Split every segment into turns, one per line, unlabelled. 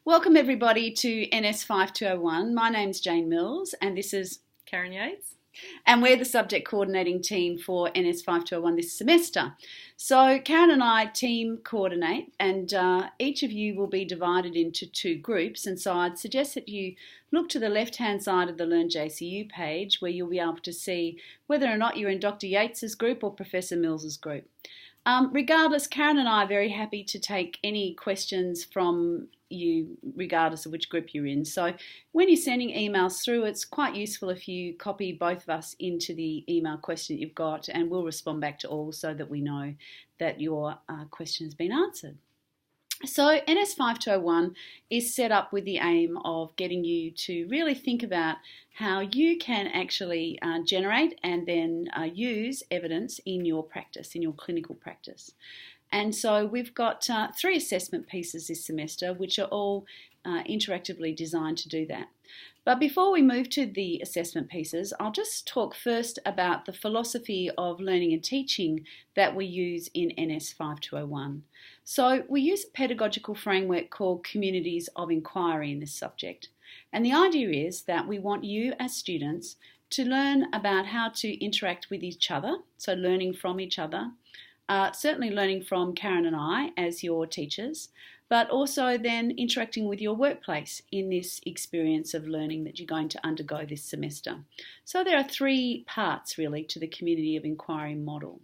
Welcome everybody to NS5201. My name's Jane Mills and this is
Karen Yates.
And we're the subject coordinating team for NS5201 this semester. So Karen and I team coordinate and each of you will be divided into two groups, and so I'd suggest that you look to the left hand side of the Learn JCU page where you'll be able to see whether or not you're in Dr. Yates's group or Professor Mills's group. Regardless, Karen and I are very happy to take any questions from you regardless of which group you're in. So when you're sending emails through, it's quite useful if you copy both of us into the email question that you've got, and we'll respond back to all so that we know that your question has been answered. So NS5201 is set up with the aim of getting you to really think about how you can actually generate and then use evidence in your practice, in your clinical practice. And so we've got 3 assessment pieces this semester, which are all interactively designed to do that. But before we move to the assessment pieces, I'll just talk first about the philosophy of learning and teaching that we use in NS5201. So we use a pedagogical framework called Communities of Inquiry in this subject. And the idea is that we want you as students to learn about how to interact with each other, so learning from each other, certainly learning from Karen and I as your teachers, but also then interacting with your workplace in this experience of learning that you're going to undergo this semester. So there are 3 parts really to the Community of Inquiry model.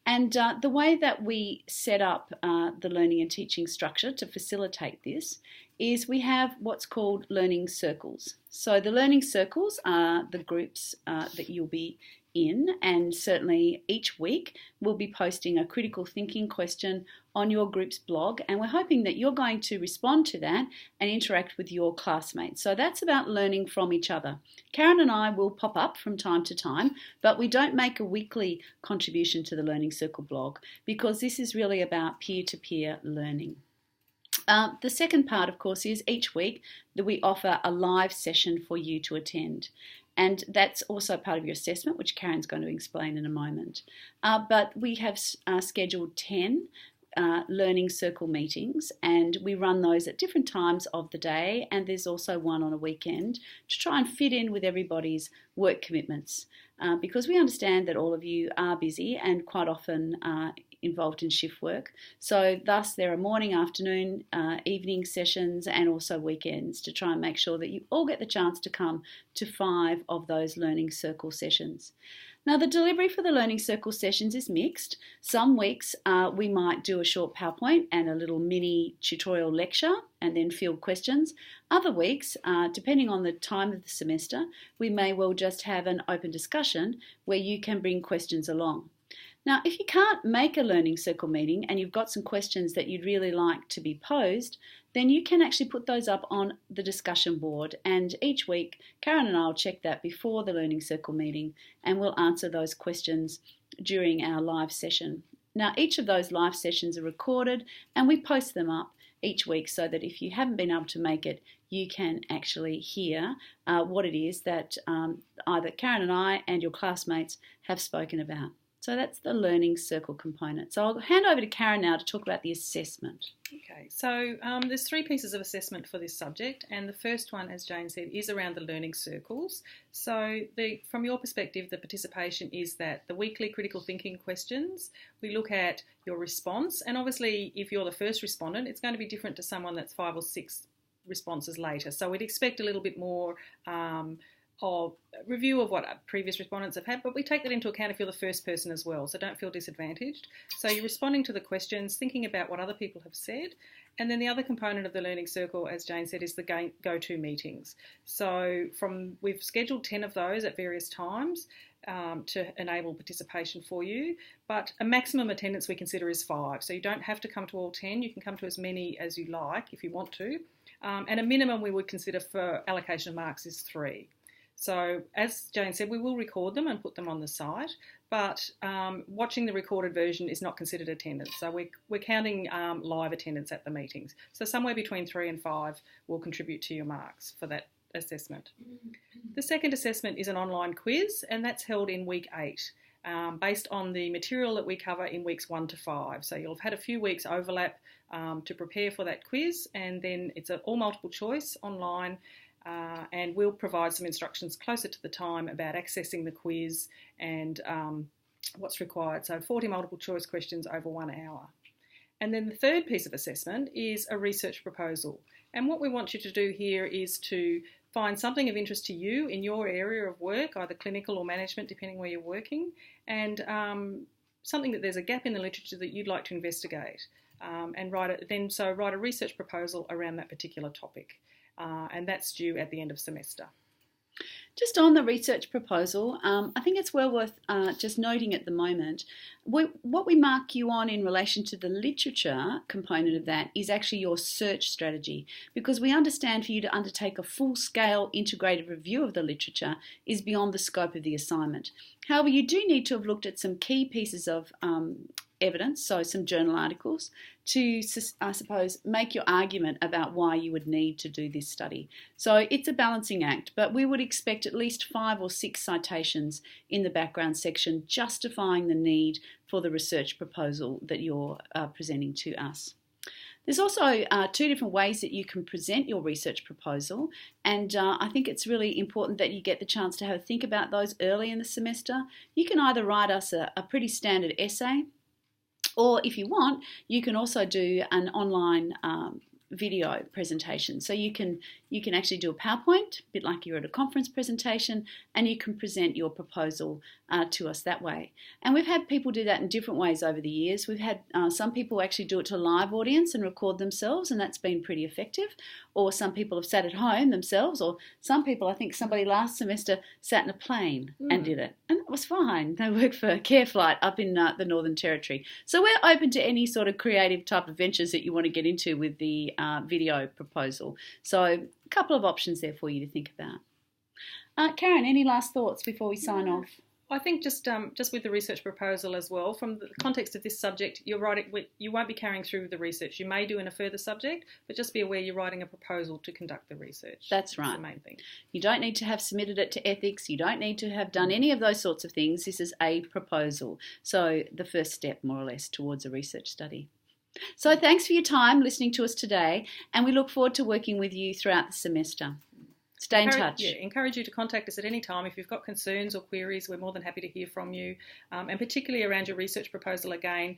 And the way that we set up the learning and teaching structure to facilitate this is we have what's called learning circles. So the learning circles are the groups that you'll be in, and certainly each week we'll be posting a critical thinking question on your group's blog, and we're hoping that you're going to respond to that and interact with your classmates. So that's about learning from each other. Karen and I will pop up from time to time, but we don't make a weekly contribution to the Learning Circle blog because this is really about peer-to-peer learning. The second part, of course, is each week that we offer a live session for you to attend. And that's also part of your assessment, which Karen's going to explain in a moment. But we have scheduled 10 learning circle meetings, and we run those at different times of the day, and there's also one on a weekend to try and fit in with everybody's work commitments, because we understand that all of you are busy and quite often involved in shift work. So thus there are morning, afternoon, evening sessions and also weekends to try and make sure that you all get the chance to come to 5 of those learning circle sessions. Now the delivery for the learning circle sessions is mixed. Some weeks we might do a short PowerPoint and a little mini tutorial lecture and then field questions. Other weeks, depending on the time of the semester, we may well just have an open discussion where you can bring questions along. Now, if you can't make a learning circle meeting and you've got some questions that you'd really like to be posed, then you can actually put those up on the discussion board, and each week Karen and I will check that before the learning circle meeting and we'll answer those questions during our live session. Now, each of those live sessions are recorded and we post them up each week so that if you haven't been able to make it, you can actually hear what it is that either Karen and I and your classmates have spoken about. So that's the learning circle component. So I'll hand over to Karen now to talk about the assessment.
Okay, so there's 3 pieces of assessment for this subject, and the first one, as Jane said, is around the learning circles. So from your perspective, the participation is that the weekly critical thinking questions, we look at your response, and obviously if you're the first respondent, it's going to be different to someone that's 5 or 6 responses later. So we'd expect a little bit more of review of what previous respondents have had, but we take that into account if you're the first person as well, so don't feel disadvantaged. So you're responding to the questions, thinking about what other people have said, and then the other component of the learning circle, as Jane said, is the go-to meetings. So we've scheduled 10 of those at various times to enable participation for you, but a maximum attendance we consider is 5, so you don't have to come to all 10, you can come to as many as you like if you want to, and a minimum we would consider for allocation of marks is 3. So as Jane said, we will record them and put them on the site, but watching the recorded version is not considered attendance. So we're counting live attendance at the meetings. So somewhere between 3 and 5 will contribute to your marks for that assessment. The second assessment is an online quiz, and that's held in week 8. based on the material that we cover in weeks 1 to 5. So you'll have had a few weeks overlap to prepare for that quiz, and then it's all multiple choice online, and we'll provide some instructions closer to the time about accessing the quiz and what's required. So 40 multiple choice questions over 1 hour. And then the third piece of assessment is a research proposal. And what we want you to do here is to find something of interest to you in your area of work, either clinical or management, depending where you're working, and something that there's a gap in the literature that you'd like to investigate, and write a research proposal around that particular topic, and that's due at the end of semester.
Just on the research proposal, I think it's well worth just noting at the moment, what we mark you on in relation to the literature component of that is actually your search strategy, because we understand for you to undertake a full-scale integrated review of the literature is beyond the scope of the assignment. However, you do need to have looked at some key pieces of evidence, so some journal articles, to, I suppose, make your argument about why you would need to do this study. So it's a balancing act, but we would expect at least 5 or 6 citations in the background section justifying the need for the research proposal that you're presenting to us. There's also 2 different ways that you can present your research proposal, and I think it's really important that you get the chance to have a think about those early in the semester. You can either write us a pretty standard essay, or if you want, you can also do an online video presentation. So you can actually do a PowerPoint, a bit like you're at a conference presentation, and you can present your proposal to us that way. And we've had people do that in different ways over the years. We've had some people actually do it to a live audience and record themselves, and that's been pretty effective. Or some people have sat at home themselves, or some people, I think somebody last semester sat in a plane and did it. And it was fine. They worked for CareFlight up in the Northern Territory. So we're open to any sort of creative type of ventures that you want to get into with the video proposal. So a couple of options there for you to think about. Karen, any last thoughts before we sign off?
I think just with the research proposal as well, from the context of this subject, you're right, you won't be carrying through the research. You may do in a further subject, but just be aware you're writing a proposal to conduct the research.
That's right.
That's the main thing.
You don't need to have submitted it to ethics. You don't need to have done any of those sorts of things. This is a proposal. So the first step, more or less, towards a research study. So thanks for your time listening to us today, and we look forward to working with you throughout the semester. Stay in touch.
Yeah, encourage you to contact us at any time. If you've got concerns or queries, we're more than happy to hear from you. And particularly around your research proposal again,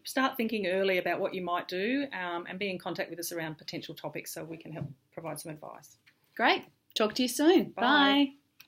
start thinking early about what you might do, and be in contact with us around potential topics so we can help provide some advice.
Great. Talk to you soon.
Bye.
Bye.